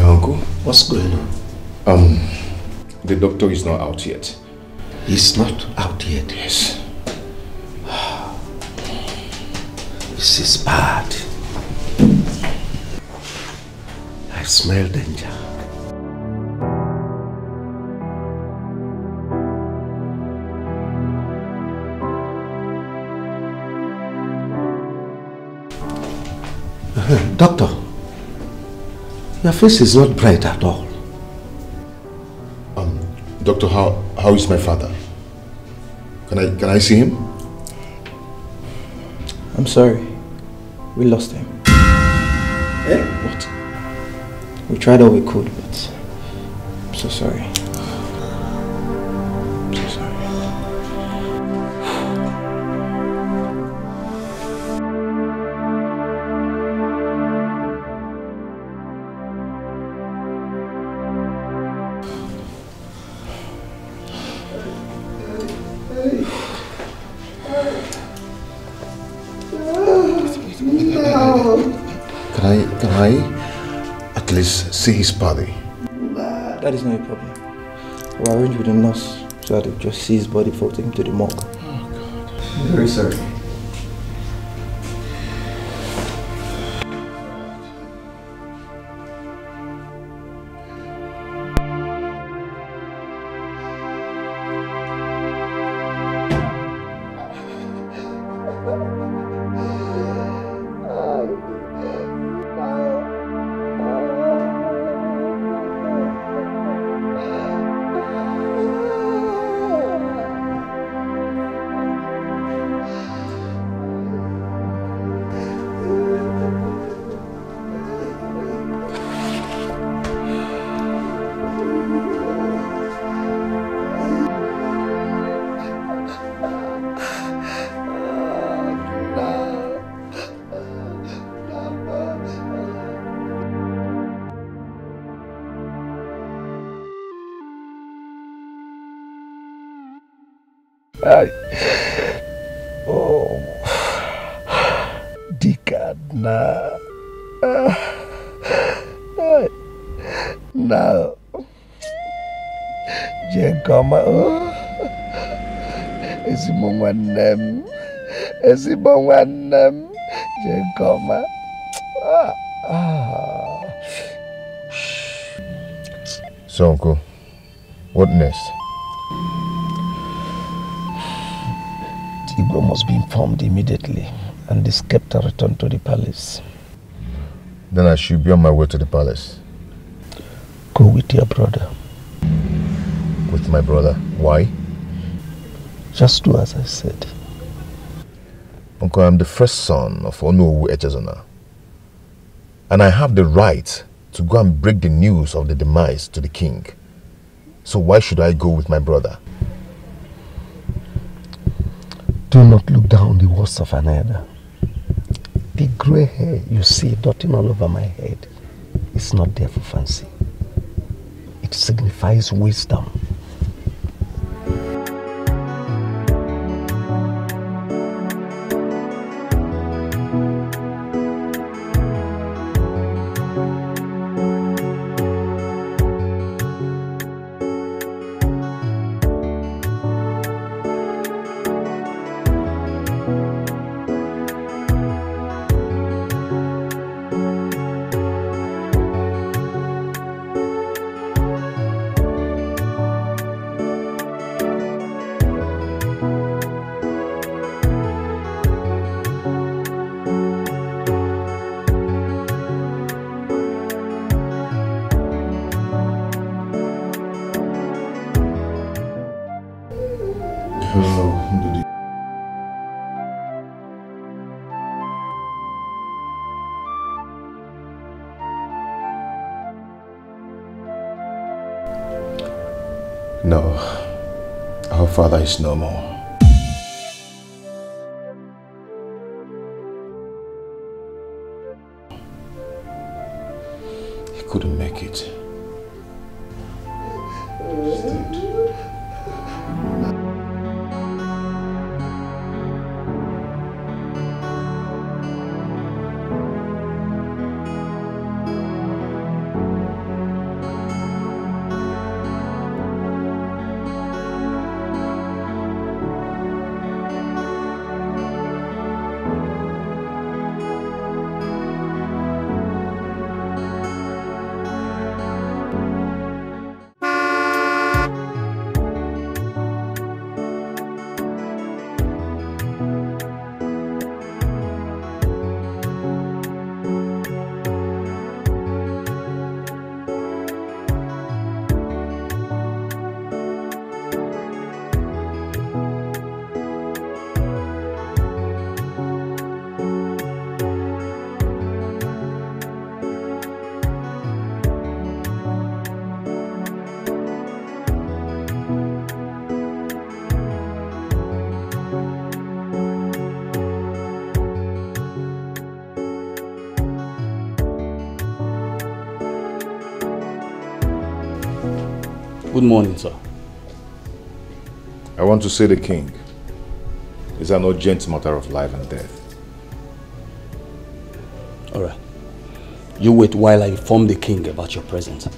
Uncle. What's going on? The doctor is not out yet. He's not out yet? Yes. This is bad. I smell danger. Doctor, your face is not bright at all. Doctor, how is my father? Can I see him? I'm sorry. We lost him. Eh? What? We tried all we could, but I'm so sorry. I'm so sorry. Can I at least see his body? That is not a problem. We'll arrange with the nurse so that they'll just see his body before taking him to the morgue. Oh God. I'm very sorry. Oh, Dikeh now. Now, Jekoma. Ezibongwanem, Jekoma. So, Uncle, what next? Igbo must be informed immediately and the scepter returned to the palace. Then I should be on my way to the palace. Go with your brother. With my brother? Why? Just do as I said. Uncle, I'm the first son of Onowu Echezona. And I have the right to go and break the news of the demise to the king. So why should I go with my brother? Do not look down the worst of another. The grey hair you see dotting all over my head is not there for fancy. It signifies wisdom. No, our father is no more. couldn't make it. Good morning, sir. I want to see the king. It's an urgent matter of life and death. All right. You wait while I inform the king about your presence.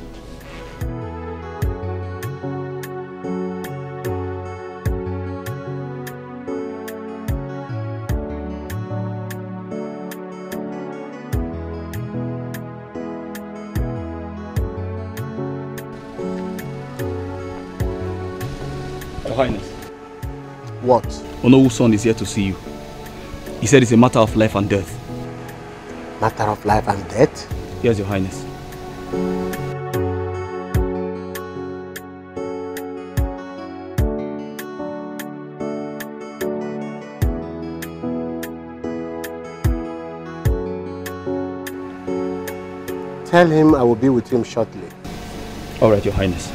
Your Highness. What? Onowu's son is here to see you. He said it's a matter of life and death. Matter of life and death? Yes, Your Highness. Tell him I will be with him shortly. All right, Your Highness.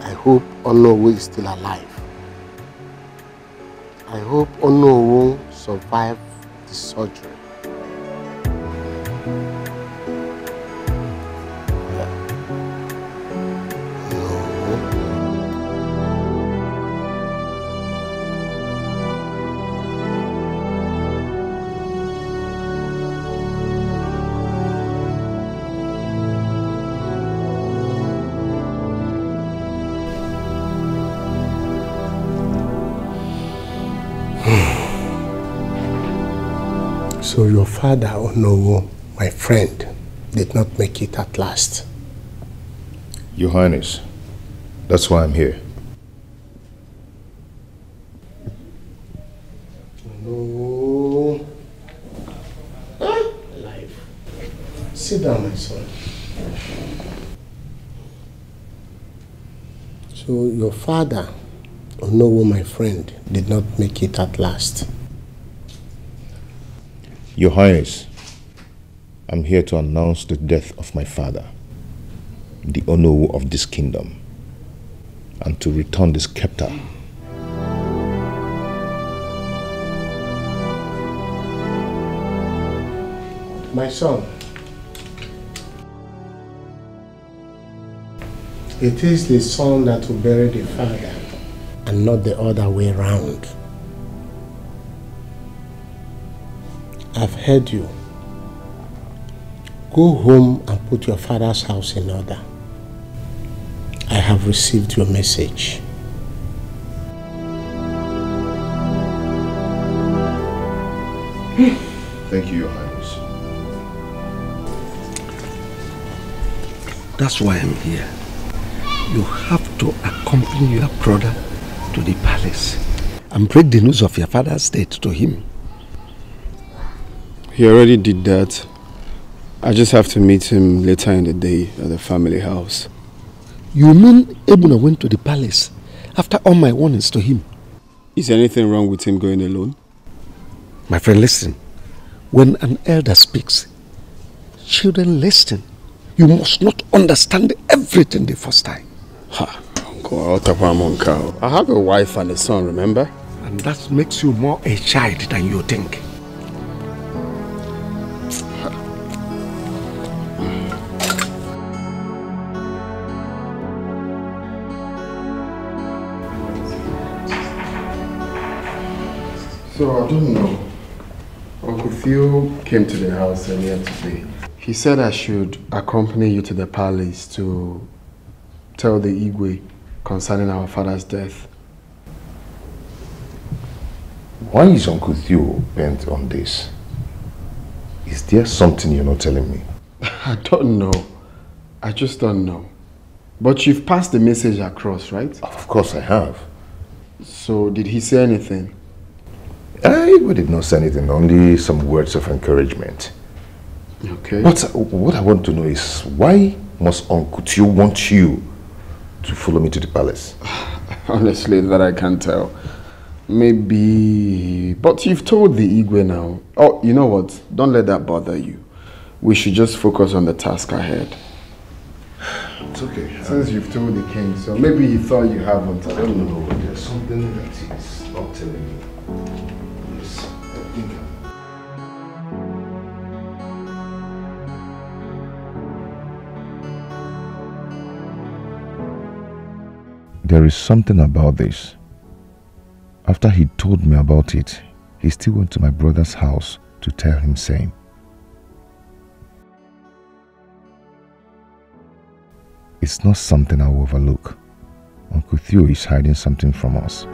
I hope Onowu is still alive. I hope Onowu survived the surgery. So your father, Onowu, my friend, did not make it at last. Your Highness, that's why I'm here. Onowu. Alive. Sit down, my son. So your father, Onowu, my friend, did not make it at last. Your Highness, I'm here to announce the death of my father, the Onowu of this kingdom, and to return the scepter. My son, it is the son that will bury the father and not the other way round. I've heard you. Go home and put your father's house in order. I have received your message. Thank you, Your Highness. That's why I'm here. You have to accompany your brother to the palace and break the news of your father's death to him. He already did that. I just have to meet him later in the day at the family house. You mean Ebuna went to the palace after all my warnings to him? Is anything wrong with him going alone? My friend, listen. When an elder speaks, children listen. You must not understand everything the first time. Ha, Uncle, I have a wife and a son, remember? And that makes you more a child than you think. So, I don't know. Uncle Theo came to the house earlier today. He said I should accompany you to the palace to tell the Igwe concerning our father's death. Why is Uncle Theo bent on this? Is there something you're not telling me? I don't know. I just don't know. But you've passed the message across, right? Of course I have. So, did he say anything? Igwe did not say anything, only some words of encouragement. Okay. But what I want to know is, why must Uncle Theo want you to follow me to the palace? Honestly, that I can't tell. Maybe... But you've told the Igwe now. Oh, you know what? Don't let that bother you. We should just focus on the task ahead. It's okay. Since you've told the king, so maybe he thought you haven't. I don't know. But there's something that he's not telling me. Yes, I think there is something about this. After he told me about it, he still went to my brother's house to tell him same. It's not something I'll overlook. Uncle Theo is hiding something from us.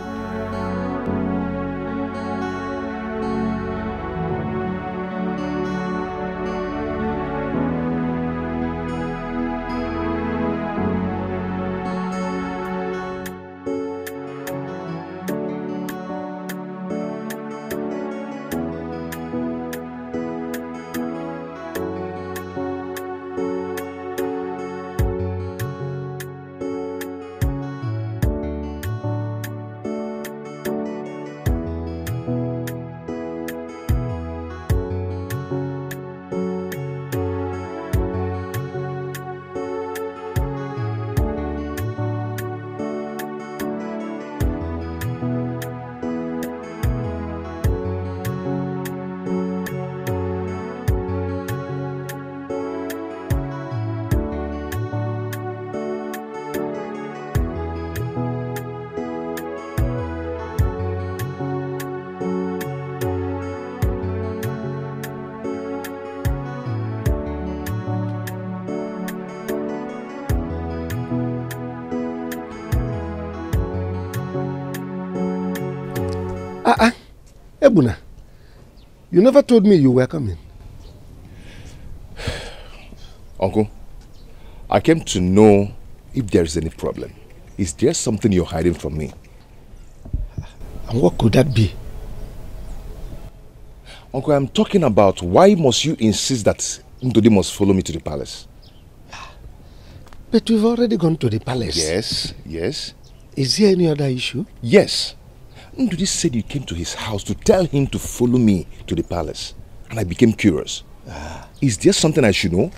Ebuna, you never told me you were coming. Uncle, I came to know if there is any problem. Is there something you're hiding from me? And what could that be? Uncle, I'm talking about why must you insist that Ndodi must follow me to the palace? But we've already gone to the palace. Yes, yes. Is there any other issue? Yes. Ndodi said you came to his house to tell him to follow me to the palace. And I became curious. Is there something I should know?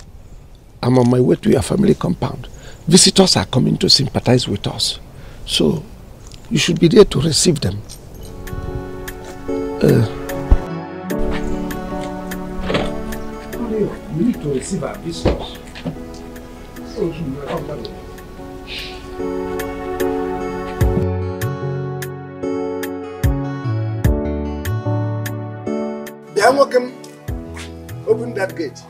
I'm on my way to your family compound. Visitors are coming to sympathize with us. So, you should be there to receive them. We need to receive our visitors. So, welcome. Open that gate.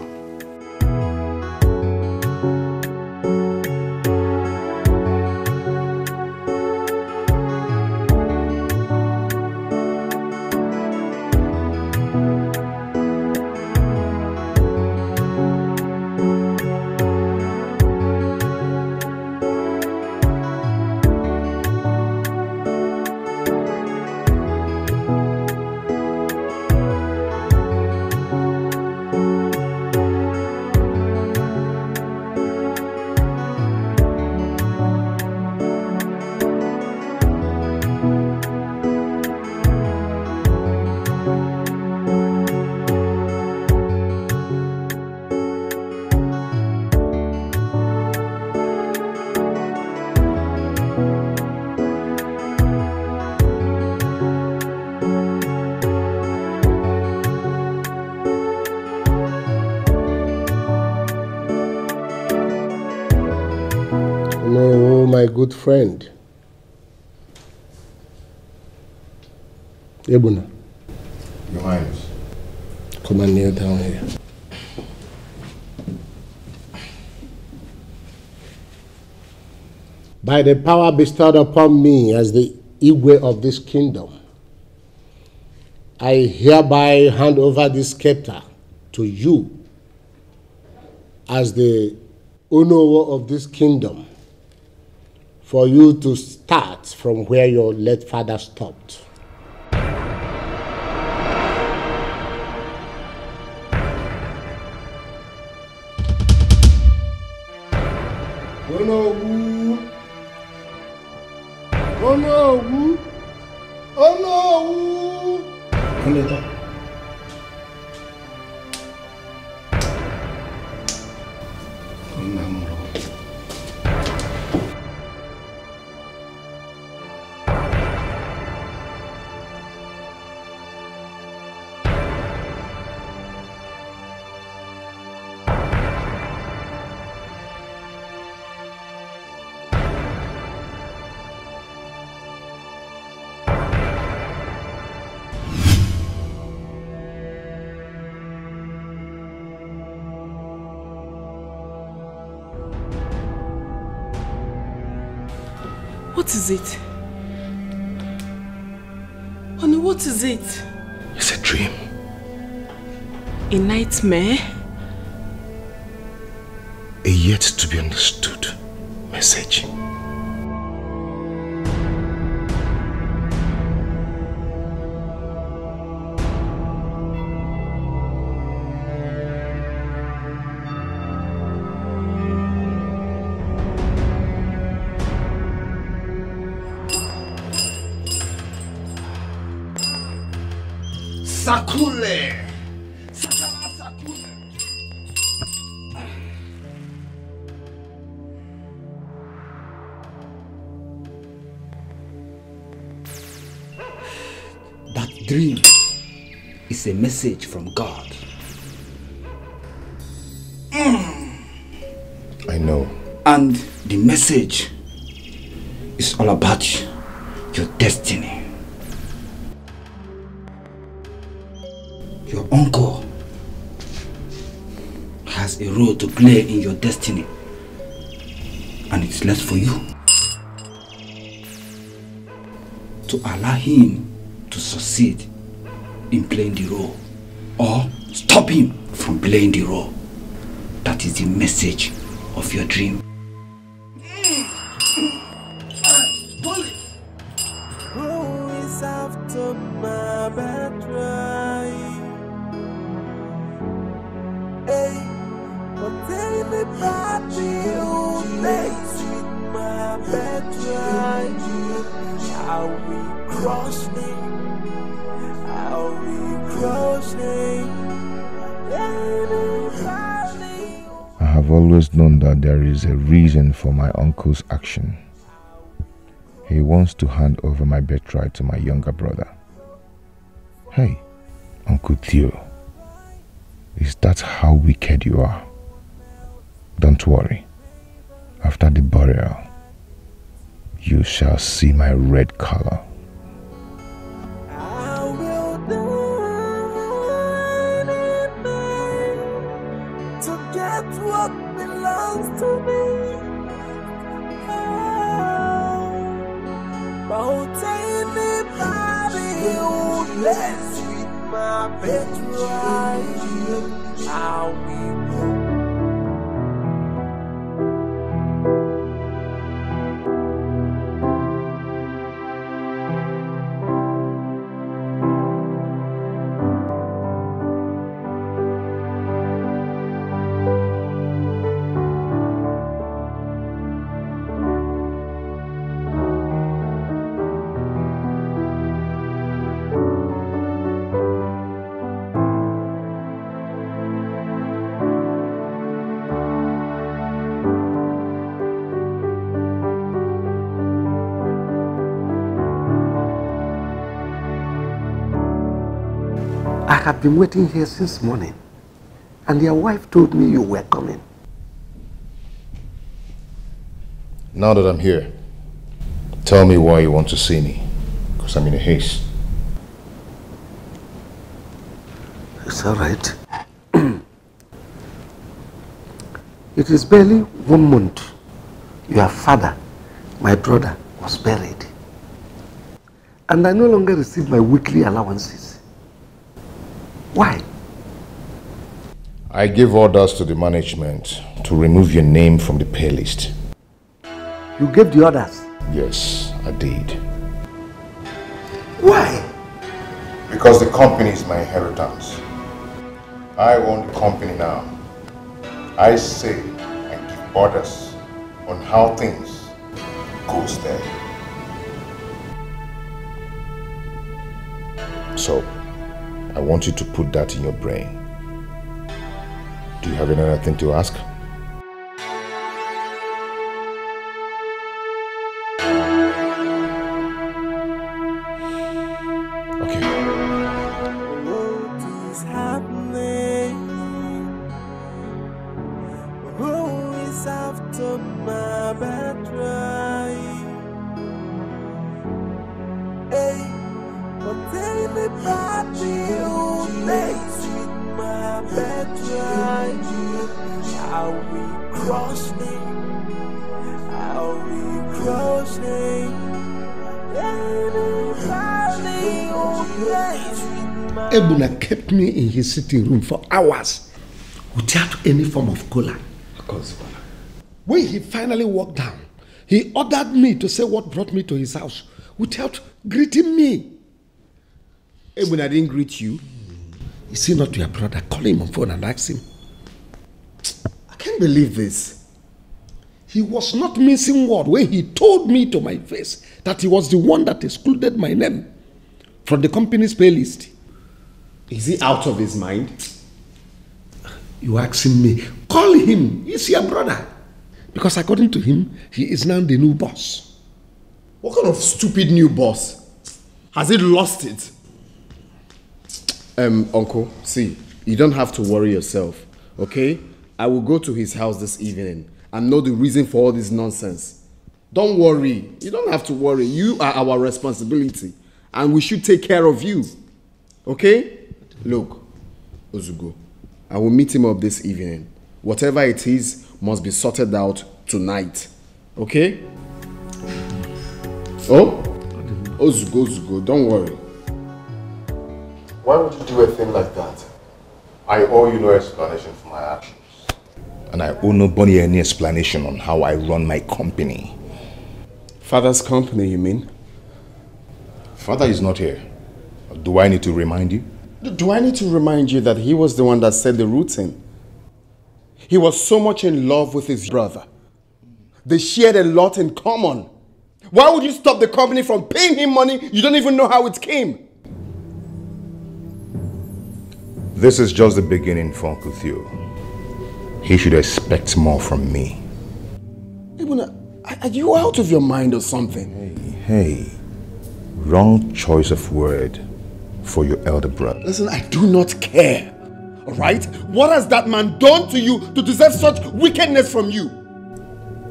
good friend. Ebuna. Your Highness. Come and kneel down here. By the power bestowed upon me as the Igwe of this kingdom, I hereby hand over this scepter to you as the Onowo of this kingdom for you to start from where your late father stopped. Onowu! Onowu! Onowu! Onowu! What is it? Honey, what is it? It's a dream. A nightmare? A yet to be understood message. Sakule! Sakule! That dream is a message from God. I know. And the message is all about your destiny. Your uncle has a role to play in your destiny, and it's left for you to allow him to succeed in playing the role or stop him from playing the role. That is the message of your dream. Who is after my birthright? Hey, but anybody who plays with my birthright, I'll be crossing, I'll be crossing. I have always known that there is a reason for my uncle's action. He wants to hand over my birthright to my younger brother. Hey, Uncle Theo, is that how wicked you are? Don't worry. After the burial, you shall see my red color. I will do anything to get what belongs to me. But anybody who lets with my birthright, I will. I have been waiting here since morning, and your wife told me you were coming. Now that I'm here, Tell me why you want to see me, because I'm in a haste. It's all right. It is barely 1 month. Your father, my brother, was buried. And I no longer receive my weekly allowances. Why? I gave orders to the management to remove your name from the pay list. You gave the orders? Yes, I did. Why? Because the company is my inheritance. I own the company now. I say and give orders on how things goes there. So, I want you to put that in your brain. Do you have any other thing to ask? Ebuna kept me in his sitting room for hours without any form of collar. When he finally walked down, he ordered me to say what brought me to his house without greeting me. Ebuna didn't greet you? Is he not your brother? Call him on phone and ask him. I can't believe this. He was not missing word when he told me to my face that he was the one that excluded my name from the company's pay list. Is he out of his mind? You asking me? Call him. He's your brother. Because according to him, he is now the new boss. What kind of stupid new boss? Has he lost it? Uncle, see, you don't have to worry yourself, okay? I will go to his house this evening and know the reason for all this nonsense. Don't worry. You don't have to worry. You are our responsibility and we should take care of you. Okay? Look, Ozugo, I will meet him up this evening. Whatever it is must be sorted out tonight. Okay? Oh? Ozugo, don't worry. Why would you do a thing like that? I owe you no explanation for my actions. And I owe nobody any explanation on how I run my company. Father's company, you mean? Father is not here. Do I need to remind you? Do I need to remind you that he was the one that set the routine? He was so much in love with his brother. They shared a lot in common. Why would you stop the company from paying him money you don't even know how it came? This is just the beginning for Uncle Theo. He should expect more from me. Ibuna, are you out of your mind or something? Hey, wrong choice of word for your elder brother. Listen, I do not care. Alright? What has that man done to you to deserve such wickedness from you?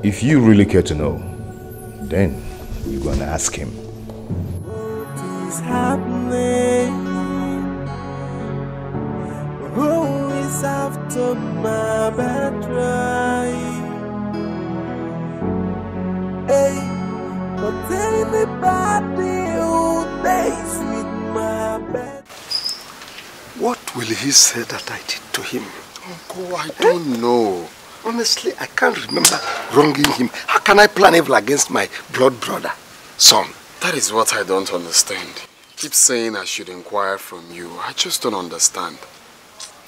If you really care to know, then you're gonna ask him. What is happening? Who is after my battery? Hey, but anybody who plays with my bed. What will he say that I did to him? Uncle, I don't know. Honestly, I can't remember wronging him. How can I plan evil against my blood brother, son? That is what I don't understand. Keep saying I should inquire from you. I just don't understand.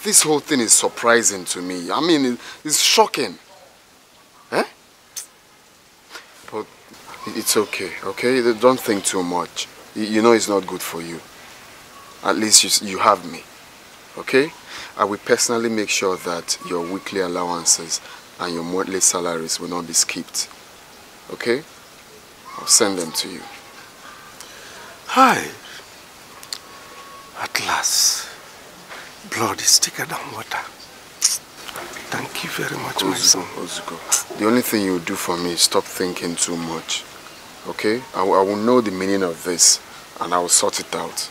This whole thing is surprising to me. I mean, it's shocking. Eh? But it's okay, okay? Don't think too much. You know it's not good for you. At least you have me, okay? I will personally make sure that your weekly allowances and your monthly salaries will not be skipped, okay? I'll send them to you. Hi. At last. Blood is thicker than water. Thank you very much, my son. Ozuko, the only thing you do for me is stop thinking too much. okay? I will know the meaning of this and I will sort it out.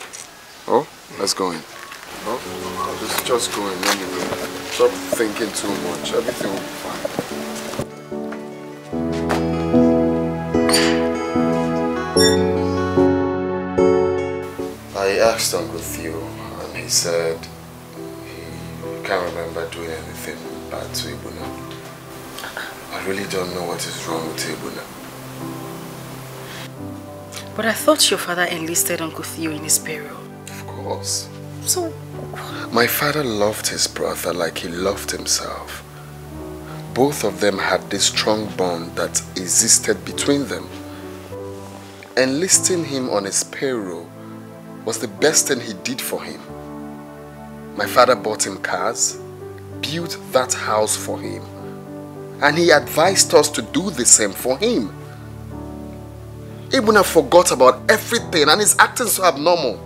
Oh, let's go in. Oh, just go in anyway. Stop thinking too much. Everything will be fine. I asked Uncle Theo and he said he can't remember doing anything bad to Ibuna. I really don't know what is wrong with Ibuna. But I thought your father enlisted Uncle Theo in his burial. Of course. So... My father loved his brother like he loved himself. Both of them had this strong bond that existed between them. Enlisting him on his payroll was the best thing he did for him. My father bought him cars, built that house for him, and he advised us to do the same for him. Ibuna forgot about everything and is acting so abnormal.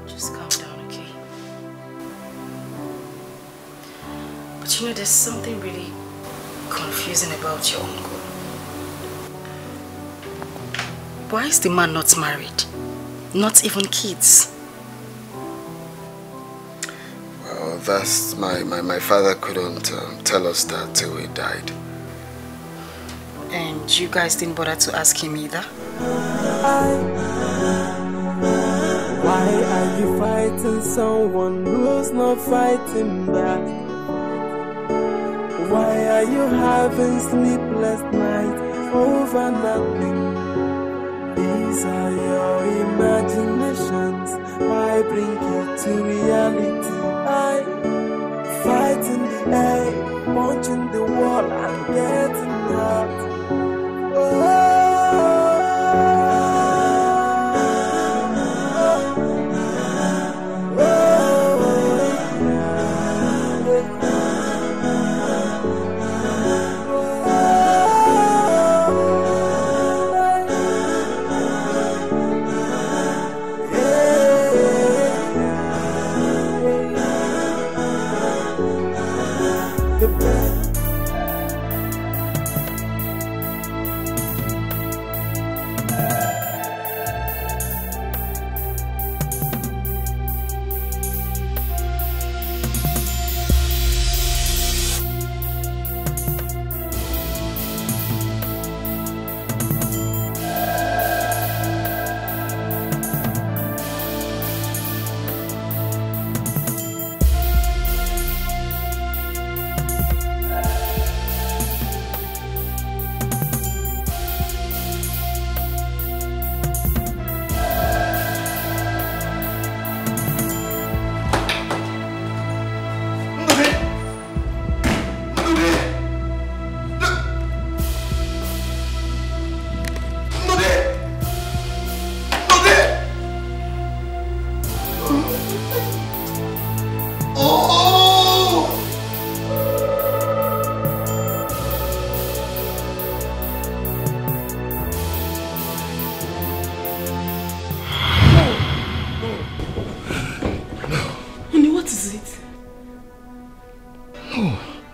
Just calm down, okay? But you know, there's something really confusing about your uncle. Why is the man not married? Not even kids? Well, that's my father couldn't tell us that till he died. And you guys didn't bother to ask him either? Why are you fighting someone who's not fighting back? Why are you having sleepless nights over nothing? These are your imaginations. Why bring it to reality? I fight in the air, punching the wall and getting hurt.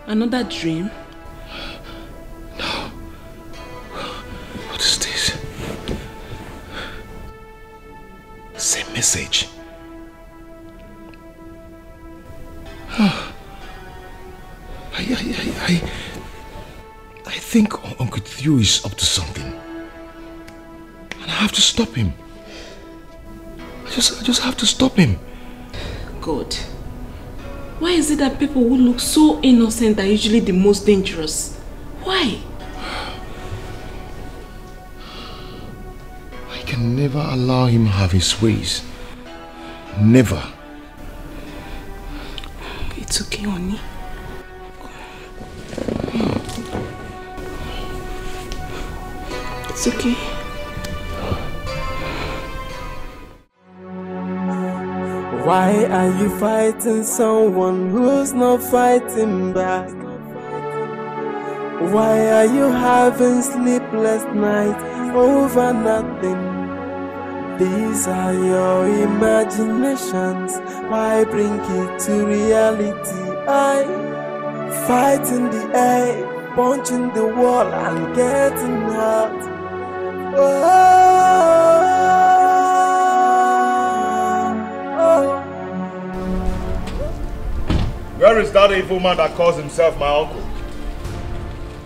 Another dream? No. What is this? Same message. I think Uncle Theo is up to something. And I have to stop him. I just have to stop him. God. Why is it that people who look so innocent are usually the most dangerous? Why? I can never allow him to have his ways. Never. It's okay, Onny. It's okay. Why are you fighting someone who's not fighting back? Why are you having sleepless nights over nothing? These are your imaginations. Why bring it to reality? I fight in the air, punching the wall and getting hurt. Where is that evil man that calls himself my uncle?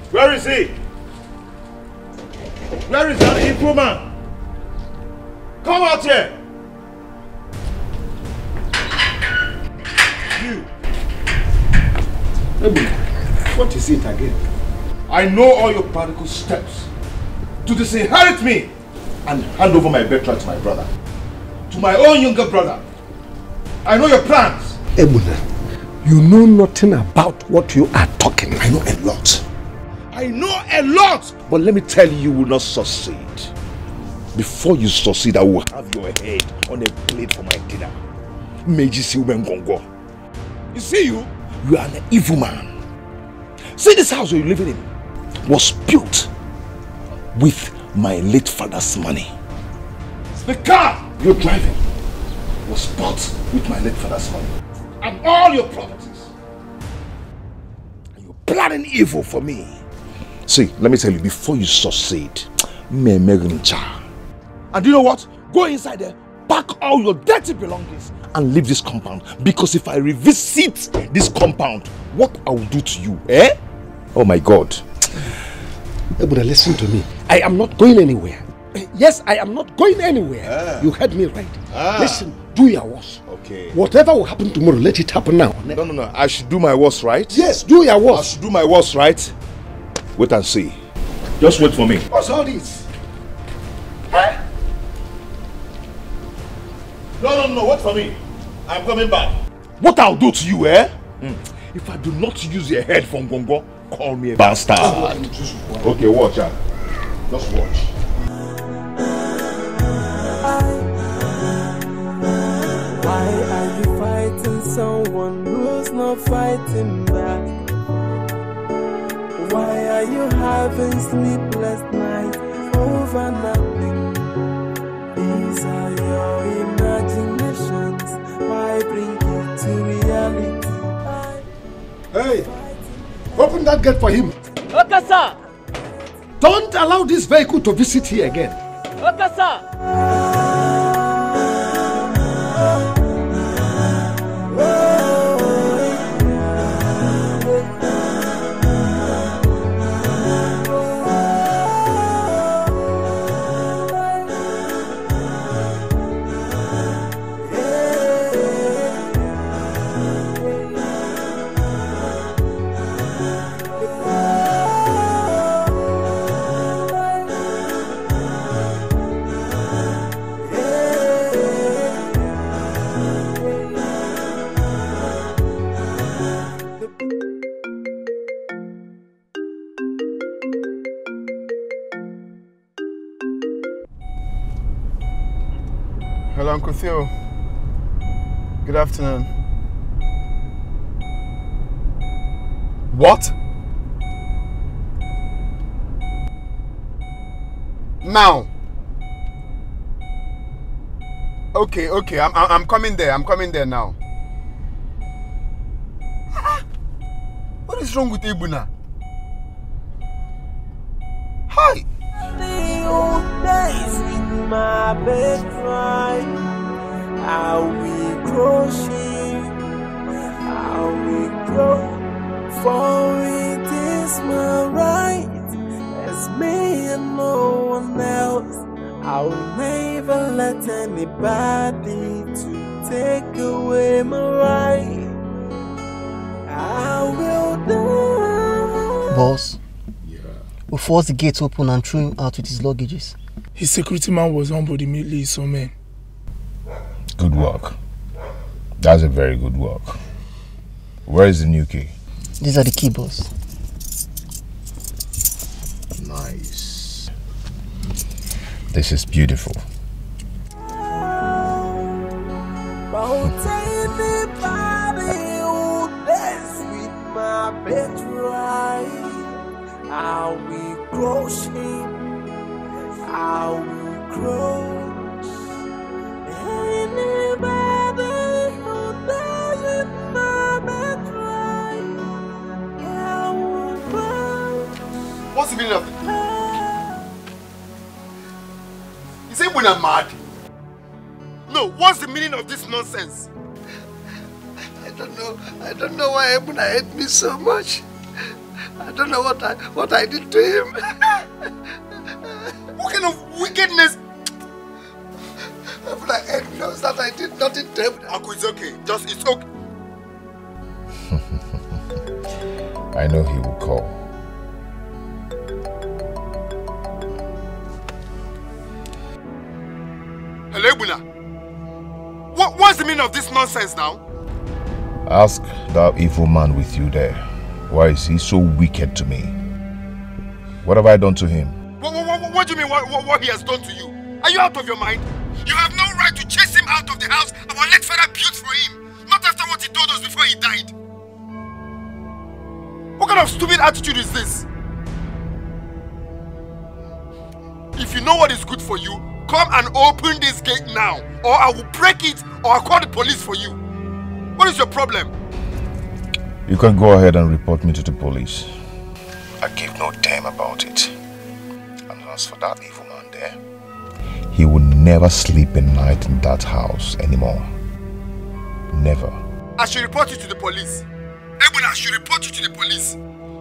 Where is he? Where is that evil man? Come out here! You! What is it again? I know all your practical steps to disinherit me and hand over my birthright to my brother. To my own younger brother. I know your plans. Ebuna, you know nothing about what you are talking. I know a lot. I know a lot! But let me tell you, you will not succeed. Before you succeed, I will have your head on a plate for my dinner. You see you are an evil man. See, this house you're living in was built with my late father's money. The car you're driving was bought with my late father's money. And all your properties. And you're planning evil for me. See, let me tell you, before you succeed, and you know what? Go inside there, pack all your dirty belongings and leave this compound. Because if I revisit this compound, what I will do to you, eh? Oh my God. But listen to me. I am not going anywhere. Yes, I am not going anywhere. You heard me right. Listen, do your worst. Okay. Whatever will happen tomorrow, let it happen now. No. I should do my worst, right? Yes, do your worst. I should do my worst, right? Wait and see. Just wait for me. What's all this? Huh? No, wait for me. I'm coming back. What I'll do to you, eh? If I do not use your head from Gongo, call me a bastard. Okay, watch out. Just watch. Why are you fighting someone who's not fighting back? Why are you having sleepless nights over nothing? These are your imaginations. Why bring you to reality? Hey, open that gate for him. Okay, sir. Don't allow this vehicle to visit here again. Okay, sir. Hello, Uncle Theo. Good afternoon. What? Now. Okay, I'm coming there. I'm coming there now. What is wrong with Ibuna? Hi. The old days with my bed right. How we crochet, how we grow. For it is my right, as me and no one else. I will never let anybody to take away my right. I will die. Boss, we forced the gates open and threw him out with his luggages. His security man was on, but immediately he saw men. Good work. That's a very good work. Where is the new key? These are the key, boss. Nice. This is beautiful. How we grow sheep, how we grow. Anybody who doesn't my bed right, I will cry. What's the meaning of it? Is Ebuna mad? No, what's the meaning of this nonsense? I don't know why Ebuna hate me so much. I don't know what I did to him. What kind of wickedness? Ebuna hate me knows that I did nothing to him. Uncle, it's okay. It's okay. I know he will call. Hello, Ebuna. What's the meaning of this nonsense now? Ask that evil man with you there. Why is he so wicked to me? What have I done to him? What do you mean what he has done to you? Are you out of your mind? You have no right to chase him out of the house our late father built for him. Not after what he told us before he died. What kind of stupid attitude is this? If you know what is good for you, come and open this gate now, or I will break it, or I'll call the police for you. What is your problem? You can go ahead and report me to the police. I give no damn about it. And as for that evil man there, he will never sleep a night in that house anymore. Never. I should report you to the police. Ebuna, I should report you to the police.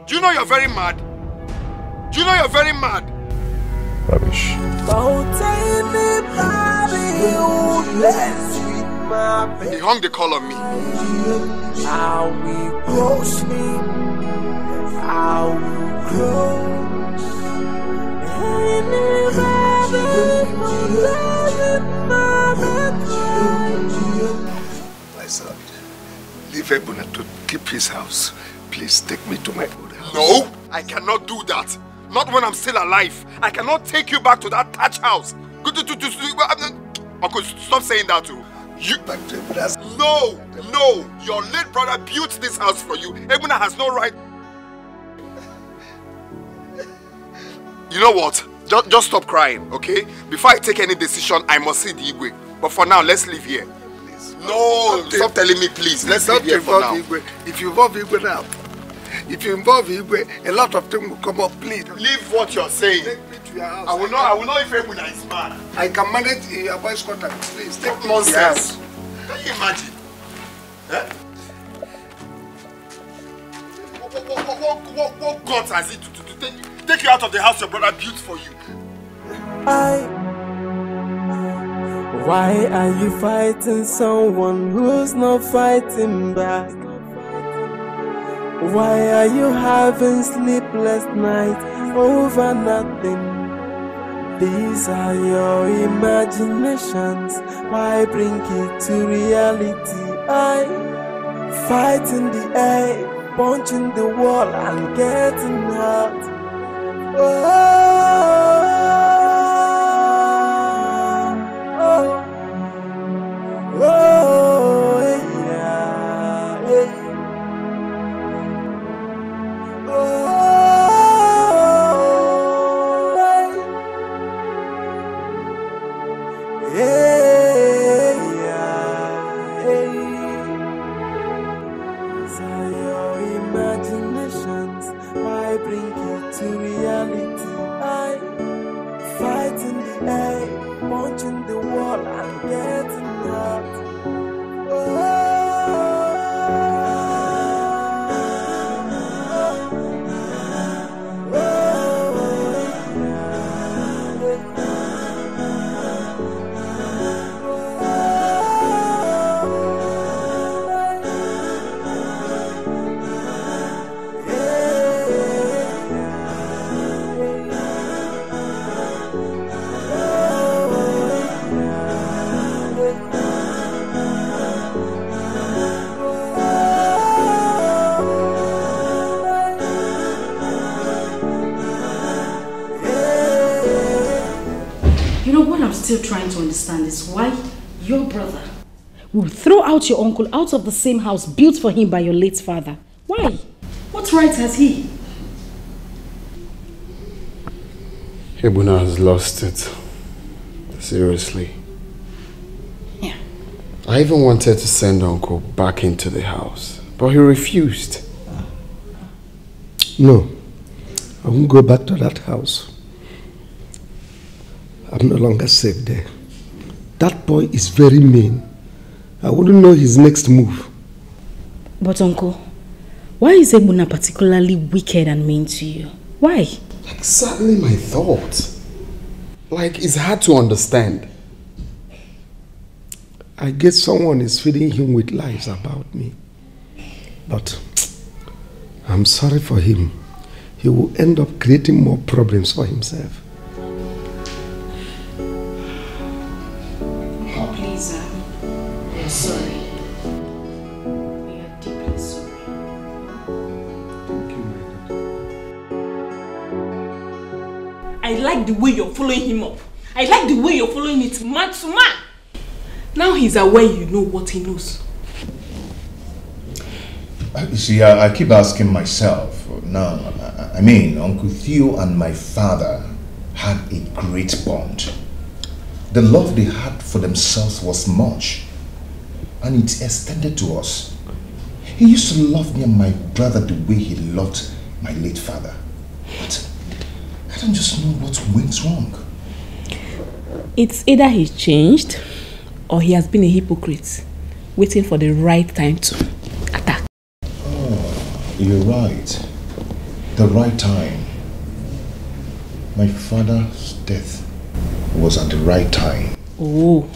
Do you know you're very mad? Do you know you're very mad? Rubbish. He hung the call on me. I will grow sleep. I will grow. My son, leave Ebuna to keep his house. Please take me to my old house. No, I cannot do that. Not when I'm still alive. I cannot take you back to that thatch house. Uncle, stop saying that too. You back to Ebuna's. No. Your late brother built this house for you. Ebuna has no right. You know what? Just stop crying, okay? Before I take any decision, I must see the Igwe. But for now, let's leave here. Please. No, stop telling me, please. Let's leave here for now. Igwe. If you involve Igwe now, if you involve Igwe, a lot of things will come up. Please. Leave what you're saying. Take me to your house. I will know if Ebuna is mad. I can manage your voice contact. Please, take me nonsense. Can you imagine? Eh? What guts has it to take you out of the house your brother built for you? Why are you fighting someone who's not fighting back? Why are you having sleepless nights over nothing? These are your imaginations. Why bring it to reality? I fight in the air, punching the wall and getting hurt. Still trying to understand is why your brother will throw out your uncle out of the same house built for him by your late father. Why? What right has he? Ebuna has lost it. Seriously. Yeah. I even wanted to send Uncle back into the house, but he refused. No. I won't go back to that house. I'm no longer safe there. That boy is very mean. I wouldn't know his next move. But uncle, why is Ebuna particularly wicked and mean to you? Why? Exactly my thought. Like, it's hard to understand. I guess someone is feeding him with lies about me. But I'm sorry for him. He will end up creating more problems for himself. Oh, please, we're sorry. We are deeply sorry. Thank you, my I like the way you're following him up. I like the way you're following it man to man. Now he's aware you know what he knows. You see, I keep asking myself, now, I mean, Uncle Theo and my father had a great bond. The love they had for themselves was much, and it extended to us. He used to love me and my brother the way he loved my late father. But I don't just know what went wrong. It's either he's changed or he has been a hypocrite, waiting for the right time to attack. Oh, you're right. The right time. My father's death was at the right time. Oh.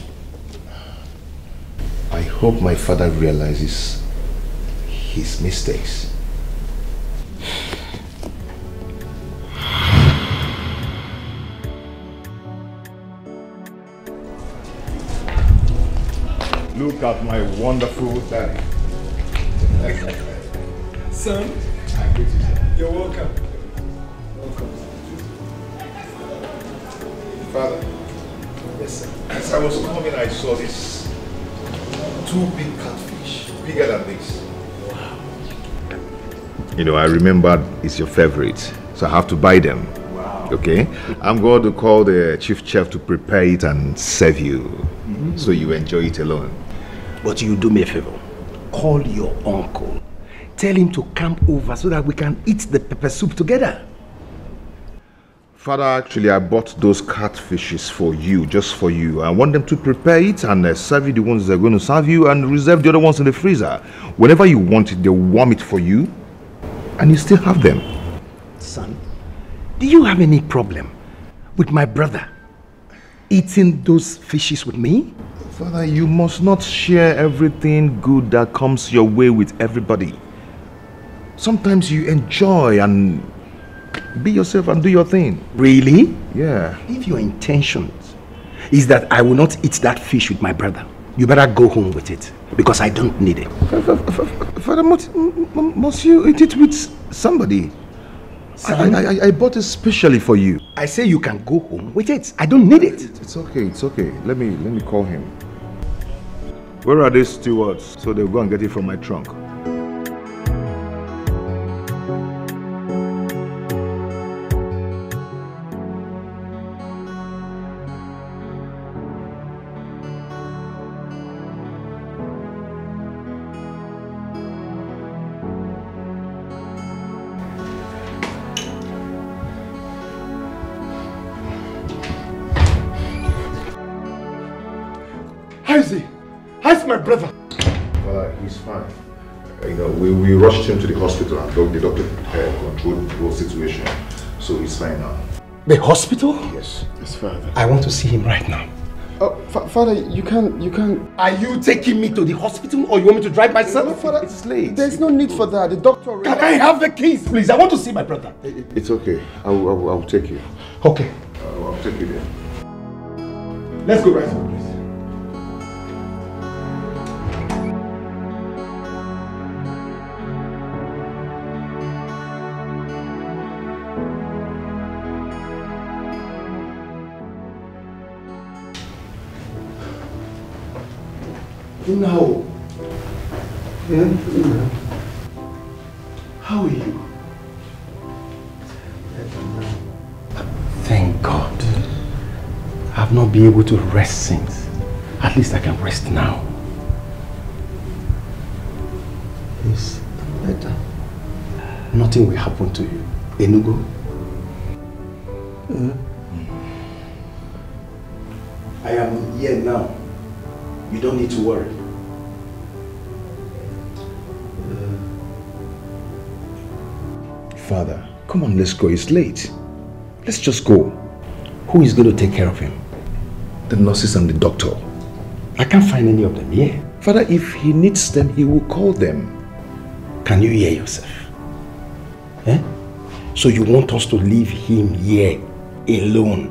I hope my father realizes his mistakes. Look at my wonderful daddy. Son, you're welcome. Welcome. Father, yes, sir. As I was coming, I saw this 2 big catfish, bigger than this. Wow. You know, I remembered it's your favorite, so I have to buy them. Wow. Okay? I'm going to call the chief chef to prepare it and serve you, so you enjoy it alone. But you do me a favor. Call your uncle. Tell him to come over so that we can eat the pepper soup together. Father, actually, I bought those catfishes for you, just for you. I want them to prepare it and serve you the ones they're going to serve you and reserve the other ones in the freezer. Whenever you want it, they'll warm it for you and you still have them. Son, do you have any problem with my brother eating those fishes with me? Father, you must not share everything good that comes your way with everybody. Sometimes you enjoy and be yourself and do your thing. Really? Yeah. If your intention is that I will not eat that fish with my brother, you better go home with it, because I don't need it. Father, must you eat it with somebody? I bought it specially for you. I say you can go home with it. I don't need it. It's okay, it's okay. Let me call him. Where are these stewards? So they'll go and get it from my trunk. How is he? How's my brother? He's fine. You know, we rushed him to the hospital and the doctor controlled the whole situation. So he's fine now. The hospital? Yes. Yes, Father. I want to see him right now. Oh, Father, you can't. Are you taking me to the hospital or you want me to drive myself? No, Father, it's late. There's no need for that. The doctor already... Can I have the keys, please? I want to see my brother. It's okay. I'll take you. Okay. I'll take you there. Let's go right now, please. No. Yeah, no. How are you? Thank God. I've not been able to rest since. At least I can rest now. Yes, better. Nothing will happen to you. Enugu, I am here now. You don't need to worry. Father, come on, let's go. It's late. Let's just go. Who is going to take care of him? The nurses and the doctor. I can't find any of them here. Father, if he needs them, he will call them. Can you hear yourself? Eh? So you want us to leave him here alone?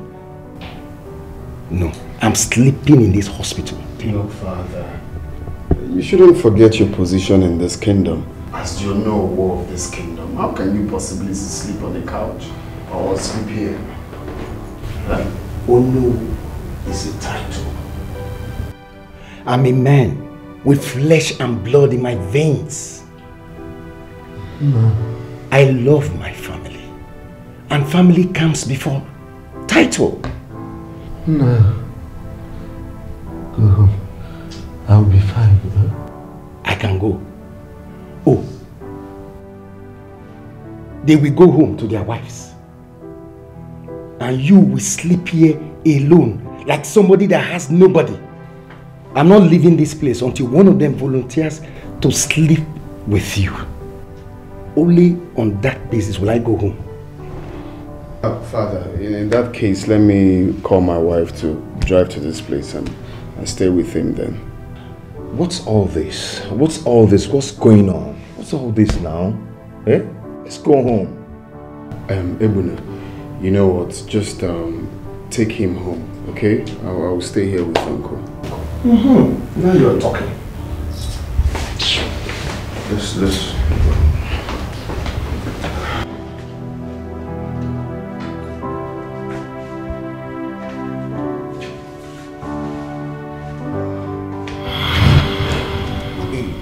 No, I'm sleeping in this hospital. No, Father. You shouldn't forget your position in this kingdom. As you know war of this kingdom, how can you possibly sleep on the couch or sleep here? Huh? Only is a title. I'm a man with flesh and blood in my veins. No. I love my family. And family comes before title. No. Go home. I'll be fine. Huh? I can go. Oh. They will go home to their wives. And you will sleep here alone, like somebody that has nobody. I'm not leaving this place until one of them volunteers to sleep with you. Only on that basis will I go home. Father, in that case, let me call my wife to drive to this place and stay with him then. What's all this? What's all this? What's going on? What's all this now? Eh? Let's go home. Ebuna, you know what? Just take him home, okay? I will stay here with Uncle. Now you're talking. Let's.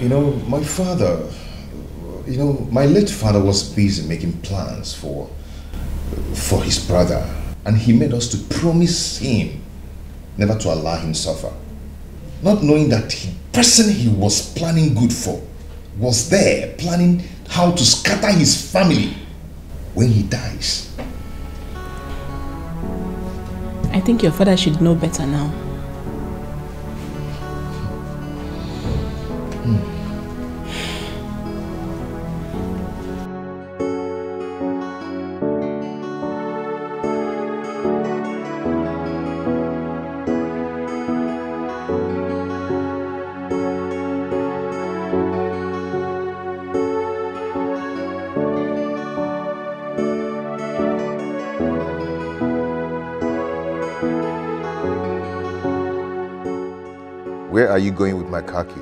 You know, my father, my late father was busy making plans for his brother, and he made us to promise him never to allow him suffer. Not knowing that the person he was planning good for was there, planning how to scatter his family when he dies. I think your father should know better now. Where are you going with my car key?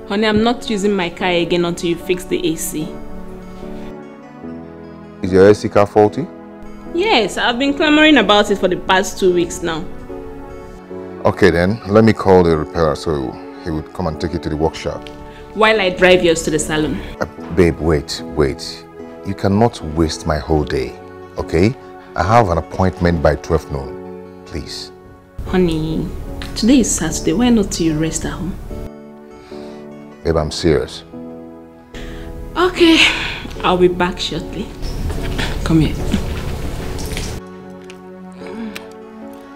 Honey, I'm not using my car again until you fix the AC. Is your AC car faulty? Yes, I've been clamoring about it for the past 2 weeks now. Okay then, let me call the repairer so he would come and take it to the workshop. While I drive yours to the salon. Babe, wait. You cannot waste my whole day, okay? I have an appointment by 12 noon. Please. Honey, today is Saturday. Why not you rest at home? Babe, I'm serious. Okay, I'll be back shortly. Come here.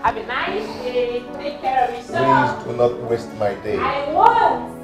Have a nice day. Take care of yourself. Please do not waste my day. I won't.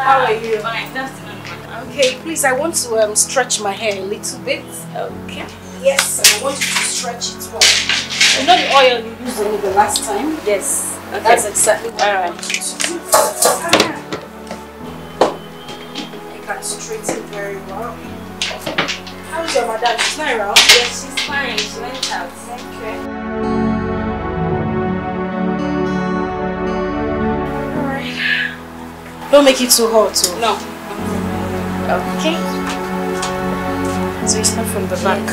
How are you? Fine. Okay, please, I want to stretch my hair a little bit. Okay. Yes, and I want you to stretch it well. You know the oil you used on me the last time? Yes. Okay. That's exactly what I want you to do. I can straighten very well. How's your madam? She's not around? Yes, she's fine. She went out. Okay. Alright. Don't make it too hot, too. No. Okay. So it's not from the back.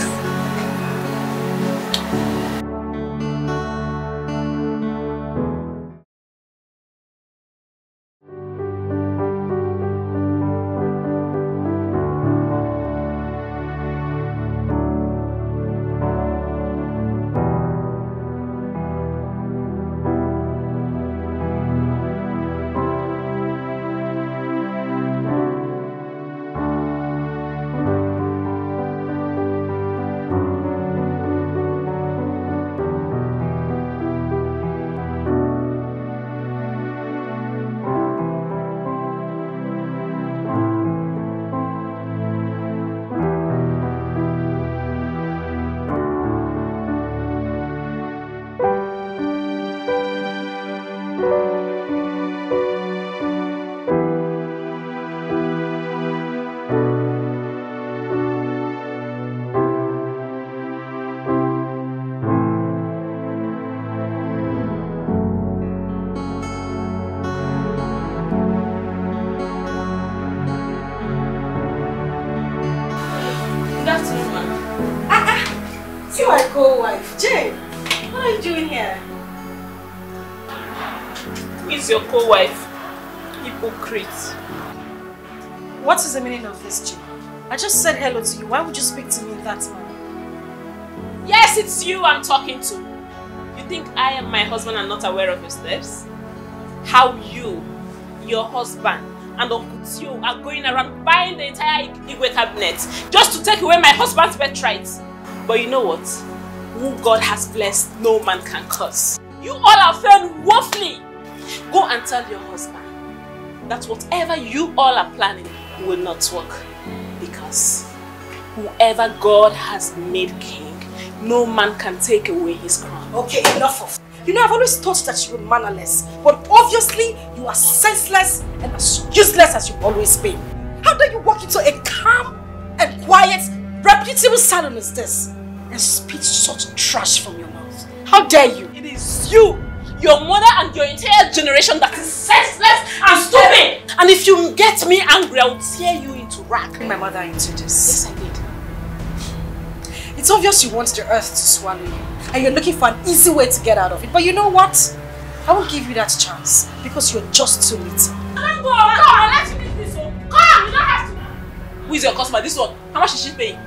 Yes. Co-wife, hypocrite. What is the meaning of this, Jay? I just said hello to you. Why would you speak to me in that manner? Yes, it's you I'm talking to. You think I am my husband and not aware of your steps? How you, your husband, and Uncle Tio are going around buying the entire Igwe cabinet just to take away my husband's birthright. But you know what? Who God has blessed, no man can curse. You all have failed woefully. Go and tell your husband that whatever you all are planning will not work. Because whoever God has made king, no man can take away his crown. Okay, enough of. You know, I've always thought that you were mannerless, but obviously you are senseless and as useless as you've always been. How dare you walk into a calm and quiet, reputable salon as this and spit such trash from your mouth? How dare you? It is you, your mother and your entire generation that is senseless and stupid. And if you get me angry, I will tear you into rack. Bring my mother into this. Yes, I did. It's obvious you want the earth to swallow you. And you're looking for an easy way to get out of it. But you know what? I won't give you that chance because you're just too little. Come on, let's finish this one. Come, you don't have to. Who is your customer? This one. How much is she paying?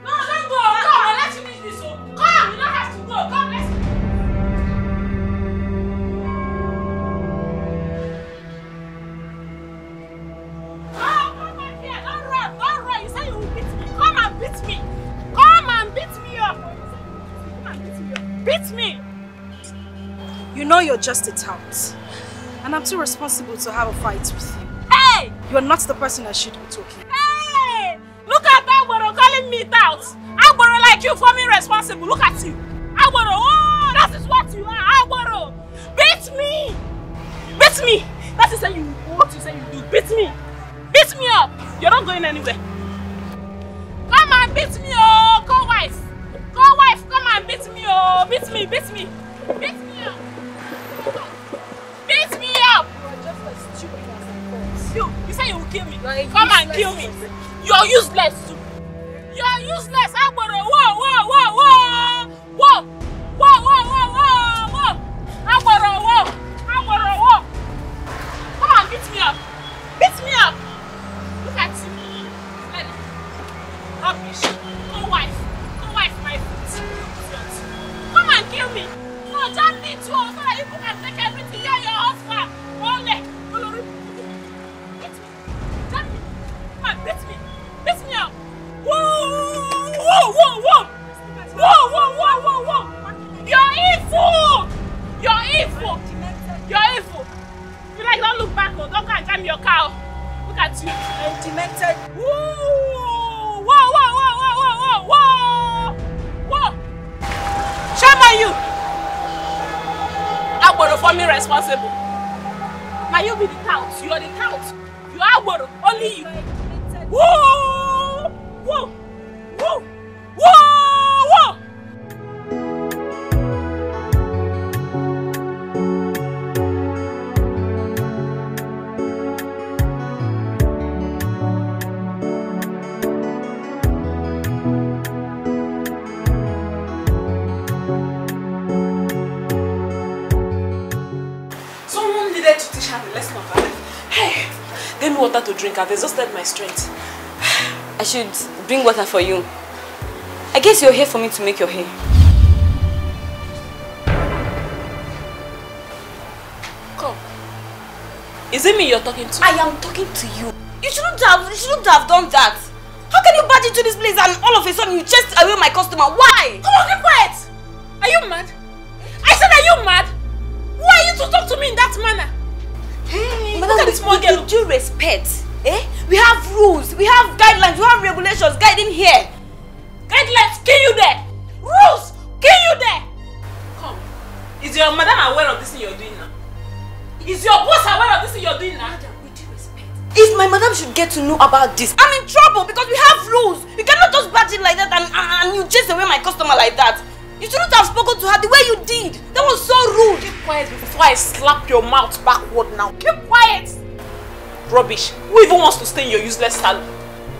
No, don't go. Come, let's finish this one. Come, you don't have to go. Come, let's finish. Come back here. Don't run. Don't run. You said you will beat me. Come and beat me. Come and beat me up. Come and beat me up. Beat me. You know you're just a tout. And I'm too responsible to have a fight with you. Hey! You're not the person I should be talking. Hey! Look at Agboro calling me tout. Agboro like you for me responsible. Look at you. Agboro, oh, that is what you are. Agboro. Beat me. Beat me. That is what you say you do. Beat me. Beat me up. You're not going anywhere. Come and beat me, oh, co-wife. Co-wife, come and beat me, oh. Beat me, beat me. Beat me up. Beat me up. You are just as stupid as I thought. You say you will kill me. Come and kill me. You're useless too. You're useless, Agboro. Whoa, whoa, whoa, whoa. Whoa. Whoa, whoa, whoa, whoa, whoa. Agboro, whoa. Agboro, whoa. Come and beat me up. Beat me up. Look at you. Rubbish. Co-wife. Co-wife, my foot. Come and kill me. No, just me too. So that you can take everything. You're your husband. Ole. Beat me. Just me. Come on, beat me. Beat me up. Whoa. Whoa, whoa, whoa. Whoa, whoa, whoa, whoa, whoa. You're evil. You're evil. You're evil. You like that look? responsible. Now you be the tout. You are the tout. You are what? Only you. Whoa! Whoa! Whoa! Whoa! Whoa! Give me water to drink. I've exhausted my strength. I should bring water for you. I guess you're here for me to make your hair. Come. Is it me you're talking to? I am talking to you. You shouldn't have done that. How can you barge into this place and all of a sudden you chase away my customer? Why? Come on, keep quiet. Are you mad? I said, are you mad? Why are you to talk to me in that manner? Hey, look at this small girl. With due respect, we have rules, we have guidelines, we have regulations guiding here. Guidelines, kill you there. Rules, kill you there. Come. Is your madam aware of this thing you're doing now? Is your boss aware of this thing you're doing now? Madam, with due respect. If my madam should get to know about this, I'm in trouble because we have rules. You cannot just barge in like that and you chase away my customer like that. You shouldn't have spoken to her the way you did. That was so rude. Keep quiet before I slap your mouth backward now. Keep quiet. Rubbish. Who even wants to stay in your useless salon?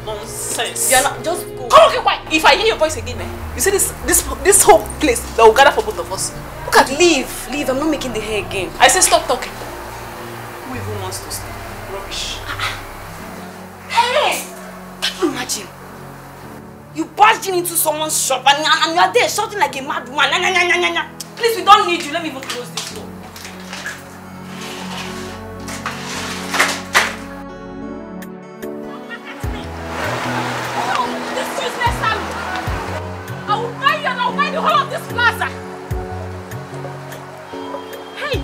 Nonsense. You're not, just go. Come on, keep quiet. If I hear your voice again, you see this whole place that will gather for both of us. Look at leave. I'm not making the hair again. I say stop talking. Who even wants to stay? Rubbish. Hey! Can you imagine? You barged into someone's shop and you are there shouting like a mad woman. Please, we don't need you. Let me even close this door. This useless salon. I will buy you and I will buy the whole of this plaza. Hey!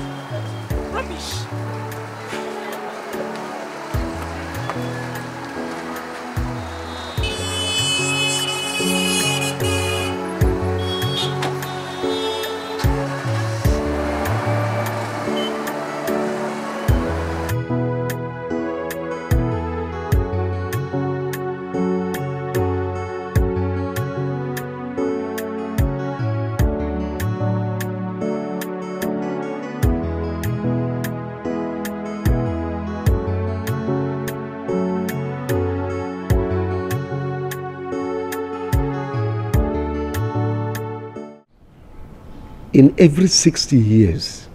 Rubbish. In every 60 years,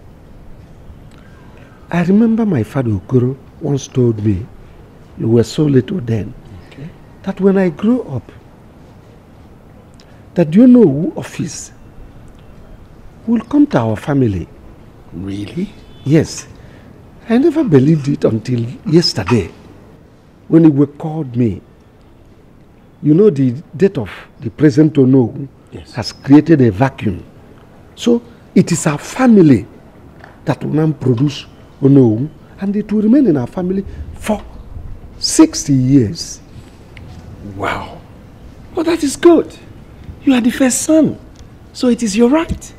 I remember my father Okoro once told me, you were so little then, that when I grow up, that you know who office will come to our family. Really? Yes. I never believed it until yesterday when he called me. You know, the death of the present Ono has created a vacuum. So it is our family that will now produce Ono, and it will remain in our family for 60 years. Wow. Well, that is good. You are the first son, so it is your right.